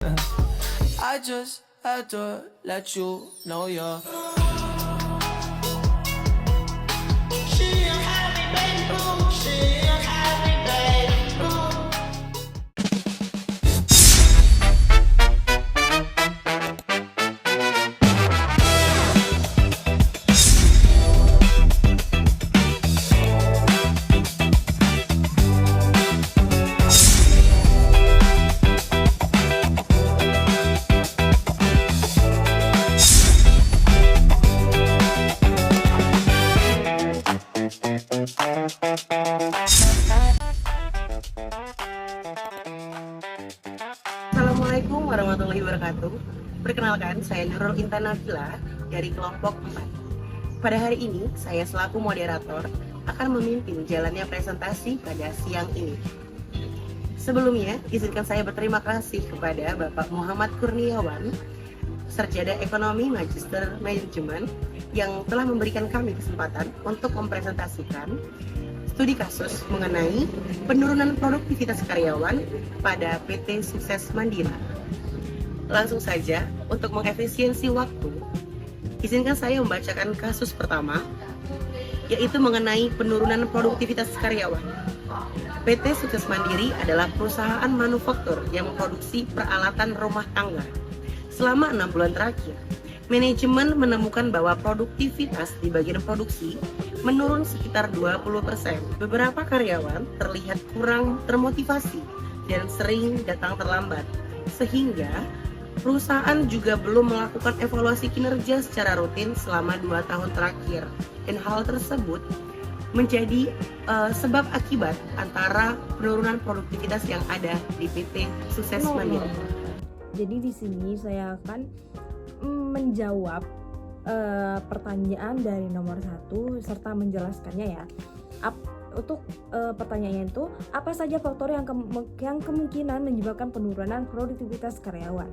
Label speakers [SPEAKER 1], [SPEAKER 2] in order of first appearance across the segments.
[SPEAKER 1] I just had to let you know you're
[SPEAKER 2] Assalamualaikum warahmatullahi wabarakatuh. Perkenalkan, saya Nurul Intan Nabila dari kelompok 4. Pada hari ini, saya selaku moderator akan memimpin jalannya presentasi pada siang ini. Sebelumnya, izinkan saya berterima kasih kepada Bapak Muhammad Kurniawan, Sarjana Ekonomi Magister Manajemen, yang telah memberikan kami kesempatan untuk mempresentasikan studi kasus mengenai penurunan produktivitas karyawan pada PT Sukses Mandiri. Langsung saja, untuk mengefisiensi waktu, izinkan saya membacakan kasus pertama, yaitu mengenai penurunan produktivitas karyawan. PT Sukses Mandiri adalah perusahaan manufaktur yang memproduksi peralatan rumah tangga. Selama 6 bulan terakhir, manajemen menemukan bahwa produktivitas di bagian produksi menurun sekitar 20%. Beberapa karyawan terlihat kurang termotivasi dan sering datang terlambat, sehingga perusahaan juga belum melakukan evaluasi kinerja secara rutin selama 2 tahun terakhir. Dan hal tersebut menjadi sebab akibat antara penurunan produktivitas yang ada di PT Sukses Mandiri.
[SPEAKER 3] Jadi di sini saya akan menjawab pertanyaan dari nomor 1 serta menjelaskannya ya. Untuk pertanyaannya itu, apa saja faktor yang kemungkinan menyebabkan penurunan produktivitas karyawan?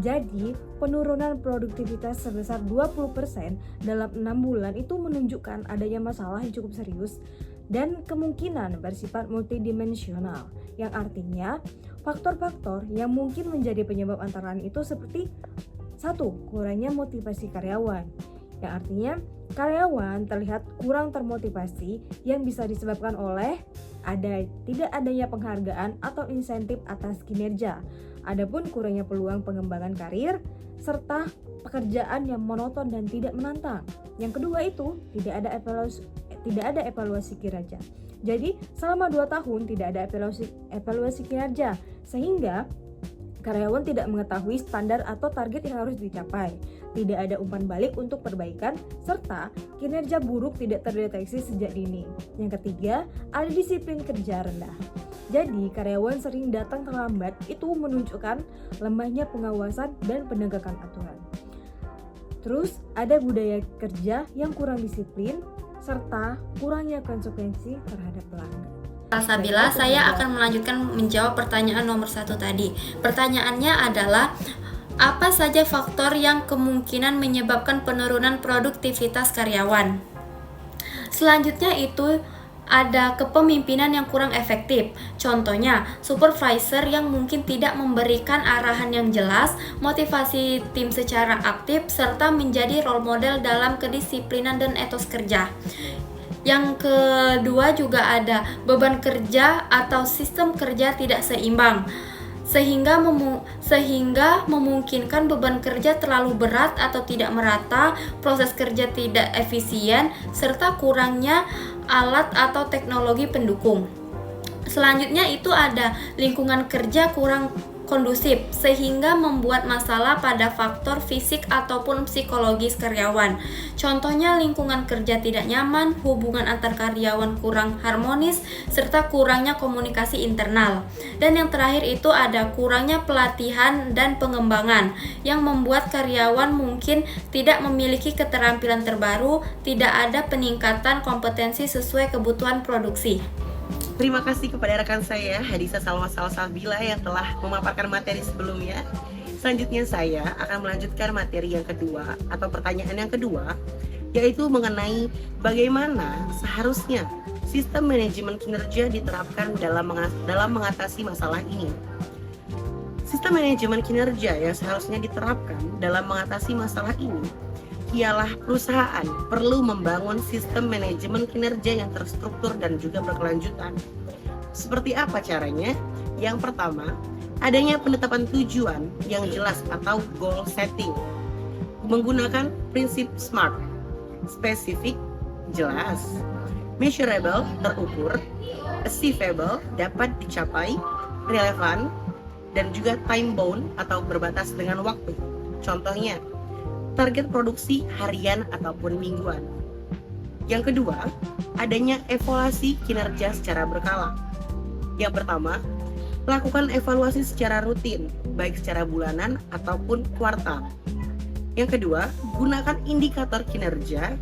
[SPEAKER 3] Jadi, penurunan produktivitas sebesar 20% dalam 6 bulan itu menunjukkan adanya masalah yang cukup serius dan kemungkinan bersifat multidimensional, yang artinya faktor-faktor yang mungkin menjadi penyebab antara lain itu seperti 1. Kurangnya motivasi karyawan, yang artinya karyawan terlihat kurang termotivasi yang bisa disebabkan oleh tidak adanya penghargaan atau insentif atas kinerja, adapun kurangnya peluang pengembangan karir, serta pekerjaan yang monoton dan tidak menantang. Yang kedua itu tidak ada evaluasi kinerja. Jadi selama 2 tahun tidak ada evaluasi kinerja, sehingga karyawan tidak mengetahui standar atau target yang harus dicapai, tidak ada umpan balik untuk perbaikan, serta kinerja buruk tidak terdeteksi sejak dini. Yang ketiga, ada disiplin kerja rendah. Jadi, karyawan sering datang terlambat itu menunjukkan lemahnya pengawasan dan penegakan aturan. Terus, ada budaya kerja yang kurang disiplin, serta kurangnya konsekuensi terhadap pelanggan.
[SPEAKER 4] Salsabila, saya akan melanjutkan menjawab pertanyaan nomor 1 tadi. Pertanyaannya adalah, apa saja faktor yang kemungkinan menyebabkan penurunan produktivitas karyawan? Selanjutnya itu ada kepemimpinan yang kurang efektif. Contohnya, supervisor yang mungkin tidak memberikan arahan yang jelas, motivasi tim secara aktif, serta menjadi role model dalam kedisiplinan dan etos kerja. Yang kedua juga ada beban kerja atau sistem kerja tidak seimbang, sehingga memungkinkan beban kerja terlalu berat atau tidak merata, proses kerja tidak efisien, serta kurangnya alat atau teknologi pendukung. Selanjutnya itu ada lingkungan kerja kurang kondusif, sehingga membuat masalah pada faktor fisik ataupun psikologis karyawan. Contohnya lingkungan kerja tidak nyaman, hubungan antar karyawan kurang harmonis, serta kurangnya komunikasi internal. Dan yang terakhir itu ada kurangnya pelatihan dan pengembangan, yang membuat karyawan mungkin tidak memiliki keterampilan terbaru, tidak ada peningkatan kompetensi sesuai kebutuhan produksi.
[SPEAKER 2] Terima kasih kepada rekan saya Hadisa Salma Salsabila yang telah memaparkan materi sebelumnya. Selanjutnya saya akan melanjutkan materi yang kedua atau pertanyaan yang kedua, yaitu mengenai bagaimana seharusnya sistem manajemen kinerja diterapkan dalam mengatasi masalah ini. Sistem manajemen kinerja yang seharusnya diterapkan dalam mengatasi masalah ini ialah perusahaan perlu membangun sistem manajemen kinerja yang terstruktur dan juga berkelanjutan. Seperti apa caranya? Yang pertama, adanya penetapan tujuan yang jelas atau goal setting menggunakan prinsip SMART: spesifik, jelas; measurable, terukur; achievable, dapat dicapai; relevan; dan juga time bound atau berbatas dengan waktu. Contohnya, target produksi harian ataupun mingguan. Yang kedua, adanya evaluasi kinerja secara berkala. Yang pertama, lakukan evaluasi secara rutin, baik secara bulanan ataupun kuartal. Yang kedua, gunakan indikator kinerja,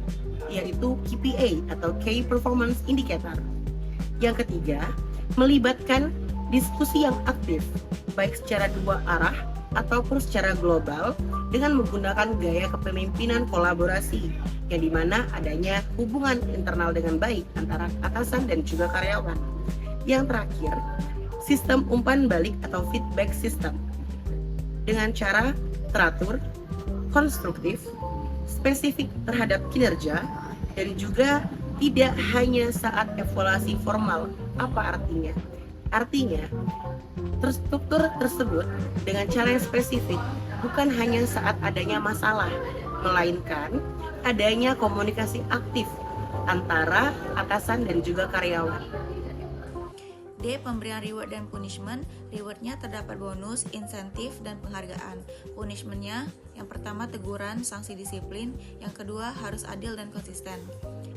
[SPEAKER 2] yaitu KPI atau Key Performance Indicator. Yang ketiga, melibatkan diskusi yang aktif, baik secara dua arah ataupun secara global dengan menggunakan gaya kepemimpinan kolaborasi, yang dimana adanya hubungan internal dengan baik antara atasan dan juga karyawan. Yang terakhir, sistem umpan balik atau feedback system dengan cara teratur, konstruktif, spesifik terhadap kinerja, dan juga tidak hanya saat evaluasi formal. Apa artinya? Artinya, terstruktur tersebut dengan cara yang spesifik bukan hanya saat adanya masalah, melainkan adanya komunikasi aktif antara atasan dan juga karyawan.
[SPEAKER 5] D. Pemberian reward dan punishment. Rewardnya terdapat bonus, insentif, dan penghargaan. Punishmentnya, yang pertama teguran, sanksi disiplin. Yang kedua harus adil dan konsisten.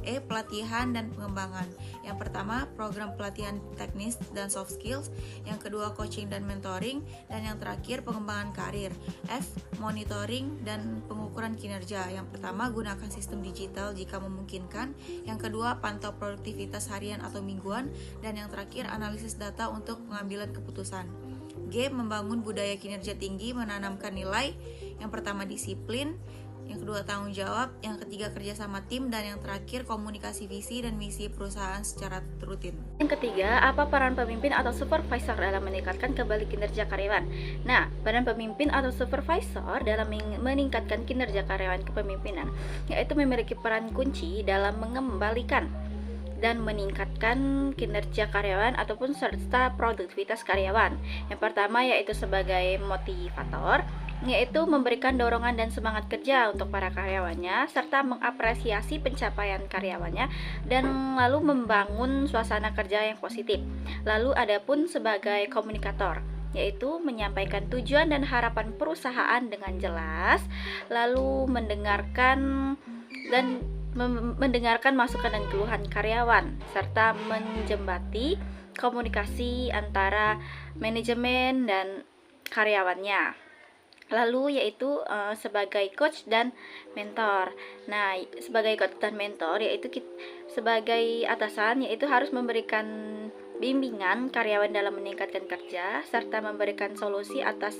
[SPEAKER 5] E. Pelatihan dan pengembangan. Yang pertama program pelatihan teknis dan soft skills. Yang kedua coaching dan mentoring. Dan yang terakhir pengembangan karir. F. Monitoring dan pengukuran kinerja. Yang pertama gunakan sistem digital jika memungkinkan. Yang kedua pantau produktivitas harian atau mingguan. Dan yang terakhir analisis data untuk pengambilan keputusan. G. Membangun budaya kinerja tinggi, menanamkan nilai. Yang pertama disiplin, yang kedua tanggung jawab, yang ketiga kerjasama tim, dan yang terakhir komunikasi visi dan misi perusahaan secara rutin.
[SPEAKER 4] Yang ketiga, apa peran pemimpin atau supervisor dalam meningkatkan kembali kinerja karyawan? Nah, peran pemimpin atau supervisor dalam meningkatkan kinerja karyawan kepemimpinan, yaitu memiliki peran kunci dalam mengembalikan dan meningkatkan kinerja karyawan ataupun serta produktivitas karyawan. Yang pertama yaitu sebagai motivator, yaitu memberikan dorongan dan semangat kerja untuk para karyawannya serta mengapresiasi pencapaian karyawannya dan lalu membangun suasana kerja yang positif. Lalu adapun sebagai komunikator, yaitu menyampaikan tujuan dan harapan perusahaan dengan jelas, lalu mendengarkan masukan dan keluhan karyawan serta menjembati komunikasi antara manajemen dan karyawannya. Lalu yaitu sebagai coach dan mentor. Nah, sebagai coach dan mentor yaitu sebagai atasan yaitu harus memberikan bimbingan karyawan dalam meningkatkan kerja serta memberikan solusi atas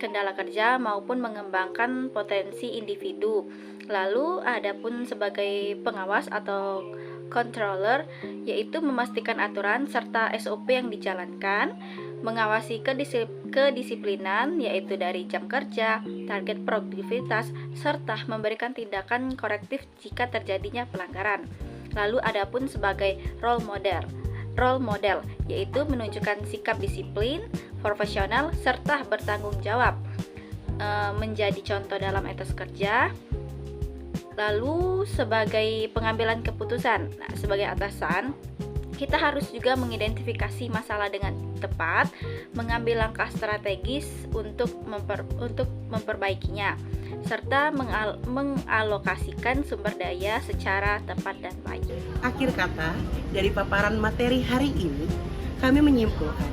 [SPEAKER 4] kendala kerja maupun mengembangkan potensi individu. Lalu adapun sebagai pengawas atau controller yaitu memastikan aturan serta SOP yang dijalankan, mengawasi kedisiplinan yaitu dari jam kerja, target produktivitas, serta memberikan tindakan korektif jika terjadinya pelanggaran. Lalu adapun sebagai role model yaitu menunjukkan sikap disiplin, profesional, serta bertanggung jawab, menjadi contoh dalam etos kerja. Lalu sebagai pengambilan keputusan, nah, sebagai atasan kita harus juga mengidentifikasi masalah dengan tepat, mengambil langkah strategis untuk memperbaikinya, serta mengalokasikan sumber daya secara tepat dan baik.
[SPEAKER 2] Akhir kata, dari paparan materi hari ini, kami menyimpulkan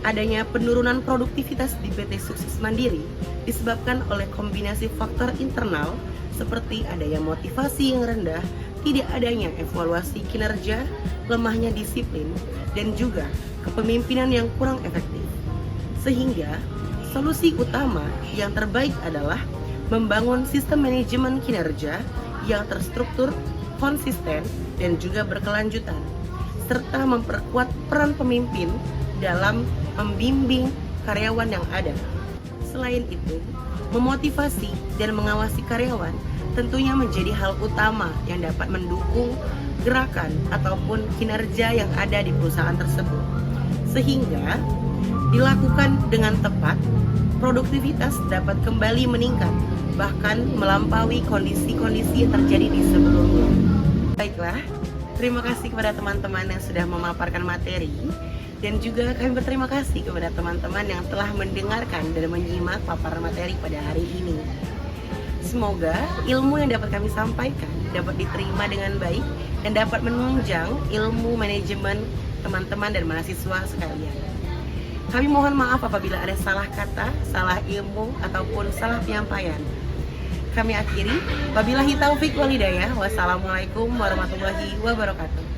[SPEAKER 2] adanya penurunan produktivitas di PT Sukses Mandiri disebabkan oleh kombinasi faktor internal seperti adanya motivasi yang rendah, tidak adanya evaluasi kinerja, lemahnya disiplin, dan juga kepemimpinan yang kurang efektif. Sehingga solusi utama yang terbaik adalah membangun sistem manajemen kinerja yang terstruktur, konsisten, dan juga berkelanjutan, serta memperkuat peran pemimpin dalam membimbing karyawan yang ada. Selain itu, memotivasi dan mengawasi karyawan tentunya menjadi hal utama yang dapat mendukung gerakan ataupun kinerja yang ada di perusahaan tersebut. Sehingga dilakukan dengan tepat, produktivitas dapat kembali meningkat, bahkan melampaui kondisi-kondisi yang terjadi di sebelumnya. Baiklah, terima kasih kepada teman-teman yang sudah memaparkan materi, dan juga kami berterima kasih kepada teman-teman yang telah mendengarkan dan menyimak paparan materi pada hari ini. Semoga ilmu yang dapat kami sampaikan dapat diterima dengan baik dan dapat menunjang ilmu manajemen teman-teman dan mahasiswa sekalian. Kami mohon maaf apabila ada salah kata, salah ilmu, ataupun salah penyampaian. Kami akhiri, wabillahi taufik wal hidayah. Wassalamualaikum warahmatullahi wabarakatuh.